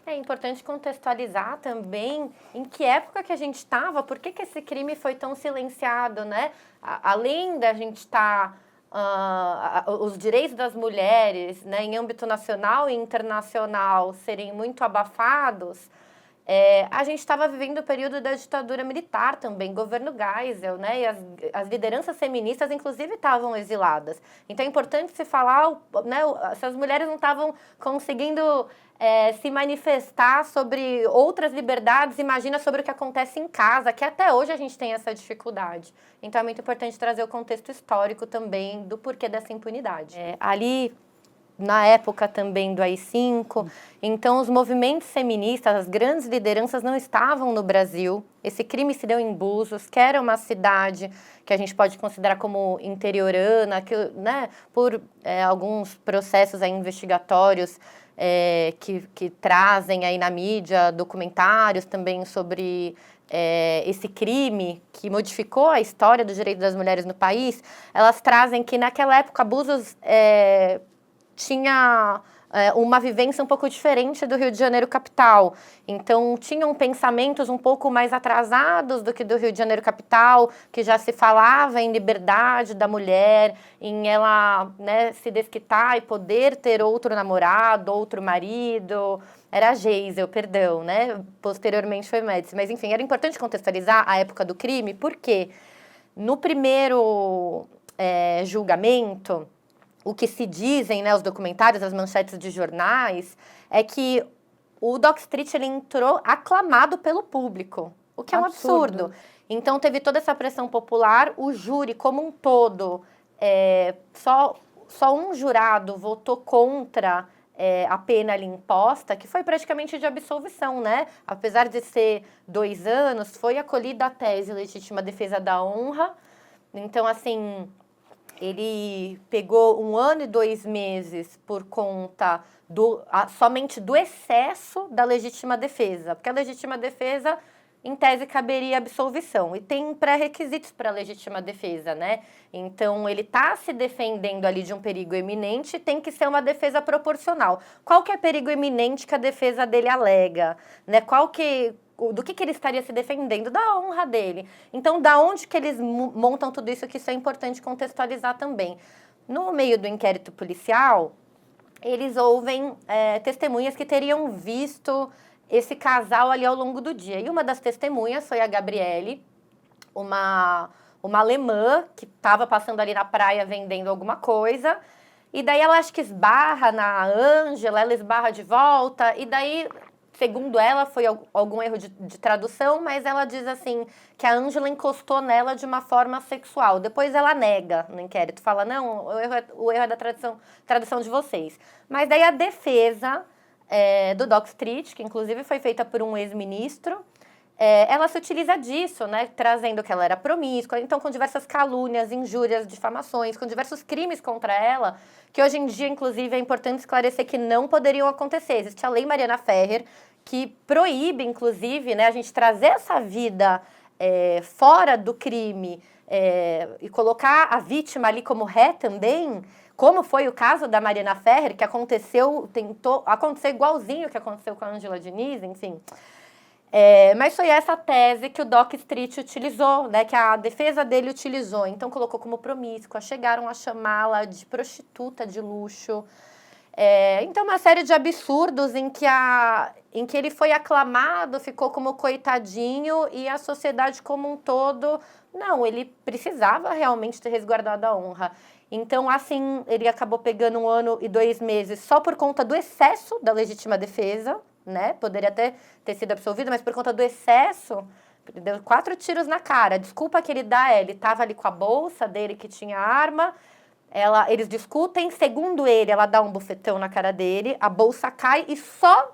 É importante contextualizar também em que época que a gente estava, por que esse crime foi tão silenciado, né? Além da gente estar, os direitos das mulheres, né, em âmbito nacional e internacional serem muito abafados, a gente estava vivendo o período da ditadura militar também, governo Geisel, né? E as lideranças feministas, inclusive, estavam exiladas. Então, é importante se falar, né? Essas mulheres não estavam conseguindo se manifestar sobre outras liberdades, imagina sobre o que acontece em casa, que até hoje a gente tem essa dificuldade. Então, é muito importante trazer o contexto histórico também do porquê dessa impunidade. Ali, na época também do AI-5, então os movimentos feministas, as grandes lideranças não estavam no Brasil. Esse crime se deu em Búzios, que era uma cidade que a gente pode considerar como interiorana, que, né, por alguns processos aí investigatórios que trazem aí na mídia documentários também sobre esse crime que modificou a história do direito das mulheres no país. Elas trazem que naquela época Búzios tinha uma vivência um pouco diferente do Rio de Janeiro capital. Então, tinham pensamentos um pouco mais atrasados do que do Rio de Janeiro capital, que já se falava em liberdade da mulher, em ela, né, se desquitar e poder ter outro namorado, outro marido. Era a Geisel, perdão, né? Posteriormente foi Médici. Mas, enfim, era importante contextualizar a época do crime, porque no primeiro julgamento, o que se dizem, né, os documentários, as manchetes de jornais, é que o Doc Street ele entrou aclamado pelo público, o que é um absurdo. Então, teve toda essa pressão popular, o júri como um todo, só um jurado votou contra a pena ali imposta, que foi praticamente de absolvição, né? Apesar de ser 2 anos, foi acolhida a tese legítima defesa da honra. Então, assim, ele pegou 1 ano e 2 meses por conta somente do excesso da legítima defesa, porque a legítima defesa, em tese, caberia absolvição, e tem pré-requisitos para a legítima defesa, né? Então, ele está se defendendo ali de um perigo iminente, tem que ser uma defesa proporcional. Qual que é o perigo iminente que a defesa dele alega, né? Do que ele estaria se defendendo? Da honra dele. Então, da onde que eles montam tudo isso, que isso é importante contextualizar também. No meio do inquérito policial, eles ouvem testemunhas que teriam visto esse casal ali ao longo do dia. E uma das testemunhas foi a Gabriele, uma alemã que estava passando ali na praia vendendo alguma coisa. E daí ela acho que esbarra na Ângela, ela esbarra de volta, e daí, segundo ela, foi algum erro de tradução, mas ela diz assim, que a Ângela encostou nela de uma forma sexual. Depois ela nega no inquérito, fala, não, o erro é da tradução de vocês. Mas daí a defesa do Doc Street, que inclusive foi feita por um ex-ministro, ela se utiliza disso, né, trazendo que ela era promíscua, então com diversas calúnias, injúrias, difamações, com diversos crimes contra ela, que hoje em dia, inclusive, é importante esclarecer que não poderiam acontecer. Existe a Lei Mariana Ferrer, que proíbe, inclusive, né, a gente trazer essa vida fora do crime e colocar a vítima ali como ré também, como foi o caso da Mariana Ferrer, que tentou acontecer igualzinho que aconteceu com a Ângela Diniz, enfim. Mas foi essa tese que o Doc Street utilizou, né, que a defesa dele utilizou. Então, colocou como promíscua, chegaram a chamá-la de prostituta de luxo. Então, uma série de absurdos em que ele foi aclamado, ficou como coitadinho, e a sociedade como um todo, não, ele precisava realmente ter resguardado a honra. Então, assim, ele acabou pegando 1 ano e 2 meses só por conta do excesso da legítima defesa, né? Poderia até ter sido absolvido, mas por conta do excesso, deu 4 tiros na cara. A desculpa que ele dá ele estava ali com a bolsa dele que tinha arma, eles discutem, segundo ele, ela dá um bufetão na cara dele, a bolsa cai e só,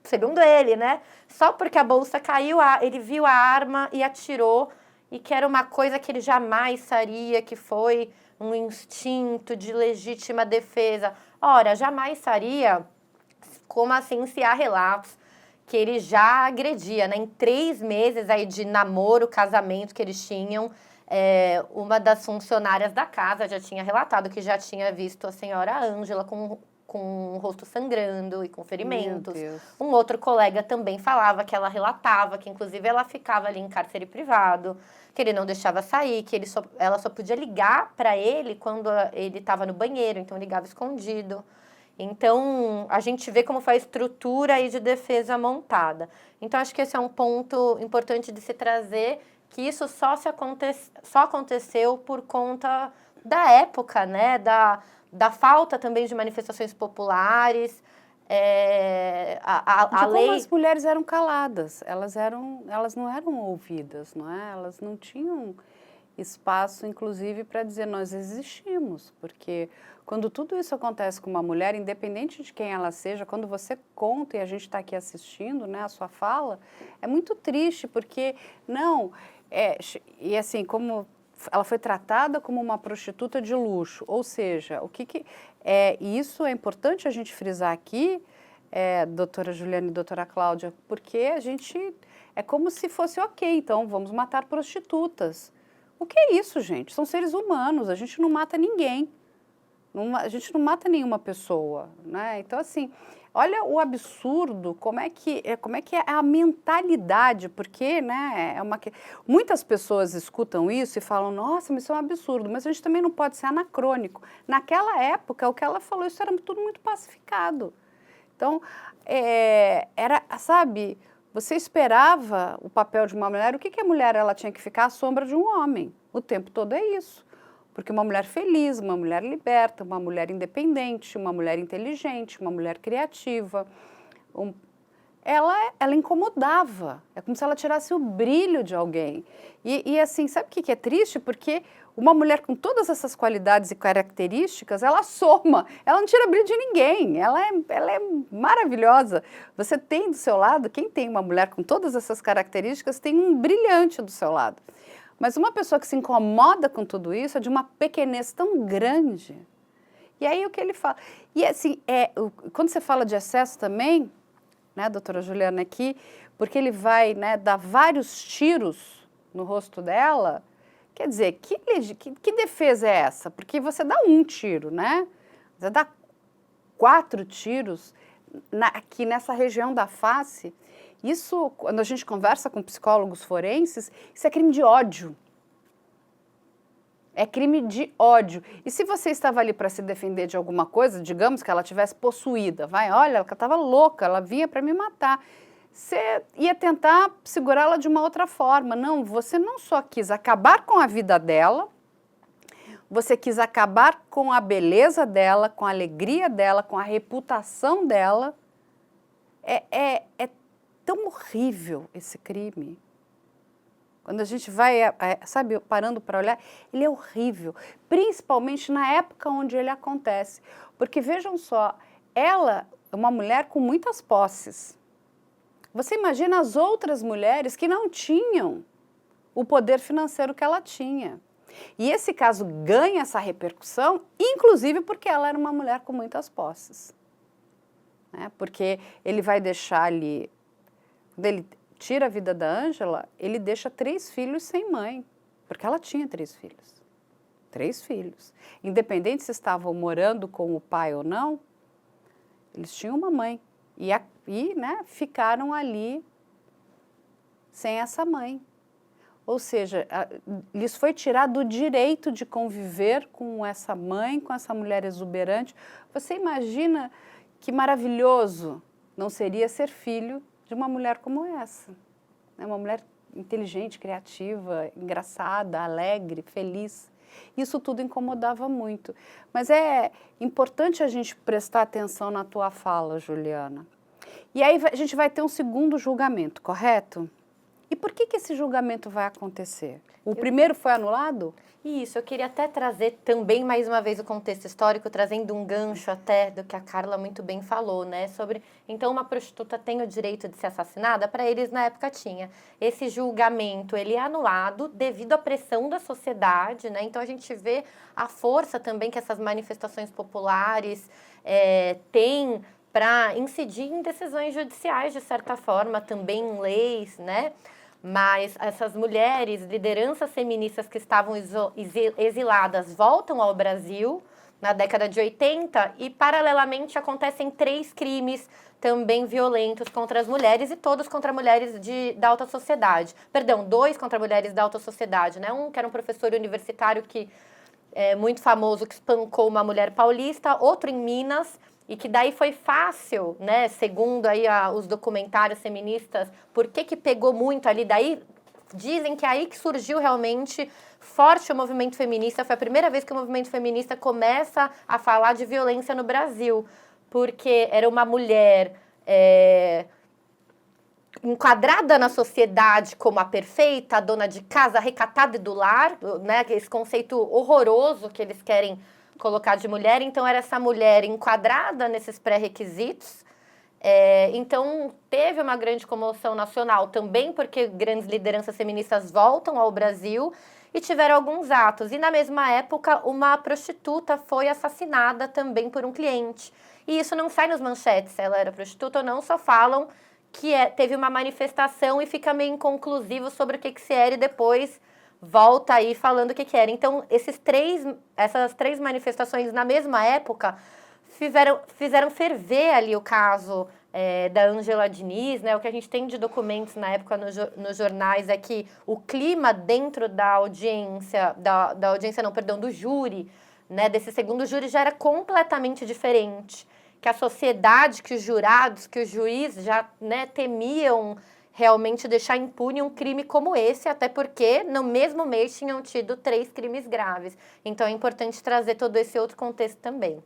segundo ele, né? Só porque a bolsa caiu, ele viu a arma e atirou, e que era uma coisa que ele jamais faria, que foi um instinto de legítima defesa. Ora, jamais faria. Como assim, se há relatos que ele já agredia, né? Em 3 meses aí de namoro, casamento que eles tinham, uma das funcionárias da casa já tinha relatado que já tinha visto a senhora Ângela com com o rosto sangrando e com ferimentos. Meu Deus. Um outro colega também falava que ela relatava que, inclusive, ela ficava ali em cárcere privado, que ele não deixava sair, que ela só podia ligar para ele quando ele estava no banheiro, então ligava escondido. Então, a gente vê como foi a estrutura aí de defesa montada. Então, acho que esse é um ponto importante de se trazer, que isso só aconteceu por conta da época, né? Da falta também de manifestações populares. A De lei... como as mulheres eram caladas, elas não eram ouvidas, não é? Elas não tinham espaço, inclusive, para dizer nós existimos, porque quando tudo isso acontece com uma mulher, independente de quem ela seja, quando você conta e a gente está aqui assistindo, né, a sua fala, é muito triste, porque e assim, como ela foi tratada como uma prostituta de luxo, ou seja, e isso é importante a gente frisar aqui, doutora Juliana e doutora Cláudia, porque é como se fosse ok, então vamos matar prostitutas. O que é isso, gente? São seres humanos, a gente não mata ninguém, a gente não mata nenhuma pessoa, né? Então, assim, olha o absurdo, como é que é a mentalidade, porque, né, muitas pessoas escutam isso e falam, nossa, mas isso é um absurdo, mas a gente também não pode ser anacrônico. Naquela época, o que ela falou, isso era tudo muito pacificado. Então, sabe, você esperava o papel de uma mulher, o que a mulher ela tinha que ficar à sombra de um homem? O tempo todo é isso. Porque uma mulher feliz, uma mulher liberta, uma mulher independente, uma mulher inteligente, uma mulher criativa, ela incomodava. É como se ela tirasse o brilho de alguém. E assim, sabe o que é triste? Porque uma mulher com todas essas qualidades e características, ela soma, ela não tira brilho de ninguém, ela é maravilhosa. Você tem do seu lado, quem tem uma mulher com todas essas características, tem um brilhante do seu lado. Mas uma pessoa que se incomoda com tudo isso é de uma pequenez tão grande. E aí o que ele fala? E assim, quando você fala de excesso também, né, doutora Juliana, aqui, porque ele vai, né, dar vários tiros no rosto dela, quer dizer, que defesa é essa? Porque você dá um tiro, né? Você dá 4 tiros aqui nessa região da face. Isso, quando a gente conversa com psicólogos forenses, isso é crime de ódio. É crime de ódio. E se você estava ali para se defender de alguma coisa, digamos que ela tivesse possuída, olha, ela estava louca, ela vinha para me matar. Você ia tentar segurá-la de uma outra forma. Não, você não só quis acabar com a vida dela, você quis acabar com a beleza dela, com a alegria dela, com a reputação dela. É tão horrível esse crime. Quando a gente vai, sabe, parando para olhar, ele é horrível, principalmente na época onde ele acontece. Porque vejam só, ela é uma mulher com muitas posses. Você imagina as outras mulheres que não tinham o poder financeiro que ela tinha. E esse caso ganha essa repercussão, inclusive porque ela era uma mulher com muitas posses. Né? Porque ele vai deixar ali, quando ele tira a vida da Ângela, ele deixa 3 filhos sem mãe, porque ela tinha 3 filhos. 3 filhos. Independente se estavam morando com o pai ou não, eles tinham uma mãe. E né, ficaram ali sem essa mãe. Ou seja, lhes foi tirado o direito de conviver com essa mãe, com essa mulher exuberante. Você imagina que maravilhoso não seria ser filho de uma mulher como essa. Uma mulher inteligente, criativa, engraçada, alegre, feliz. Isso tudo incomodava muito. Mas é importante a gente prestar atenção na tua fala, Juliana. E aí a gente vai ter um segundo julgamento, correto? E por que esse julgamento vai acontecer? O primeiro foi anulado? Isso, eu queria até trazer também, mais uma vez, o contexto histórico, trazendo um gancho até do que a Carla muito bem falou, né? Sobre, então, uma prostituta tem o direito de ser assassinada? Para eles, na época, tinha. Esse julgamento, ele é anulado devido à pressão da sociedade, né? Então, a gente vê a força também que essas manifestações populares têm para incidir em decisões judiciais, de certa forma, também em leis, né? Mas essas mulheres, lideranças feministas que estavam exiladas, voltam ao Brasil, na década de 80 e, paralelamente, acontecem 3 crimes também violentos contra as mulheres e todos contra mulheres da alta sociedade. Perdão, 2 contra mulheres da alta sociedade, né? Um que era um professor universitário que é muito famoso, que espancou uma mulher paulista, outro em Minas, e que daí foi fácil, né, segundo aí os documentários feministas, por que pegou muito ali, daí dizem que é aí que surgiu realmente forte o movimento feminista, foi a primeira vez que o movimento feminista começa a falar de violência no Brasil, porque era uma mulher enquadrada na sociedade como a perfeita, a dona de casa, recatada e do lar, né, esse conceito horroroso que eles querem colocar de mulher. Então, era essa mulher enquadrada nesses pré-requisitos. Então, teve uma grande comoção nacional também, porque grandes lideranças feministas voltam ao Brasil e tiveram alguns atos. E, na mesma época, uma prostituta foi assassinada também por um cliente. E isso não sai nos manchetes, se ela era prostituta ou não, só falam que teve uma manifestação e fica meio inconclusivo sobre o que se era e depois volta aí falando o que era. Então, essas 3 manifestações na mesma época fizeram ferver ali o caso da Ângela Diniz, né? O que a gente tem de documentos na época nos jornais é que o clima dentro da audiência, do júri, né? Desse segundo júri já era completamente diferente. Que a sociedade, que os jurados, que os juízes já, né, temiam realmente deixar impune um crime como esse, até porque no mesmo mês tinham tido 3 crimes graves. Então é importante trazer todo esse outro contexto também.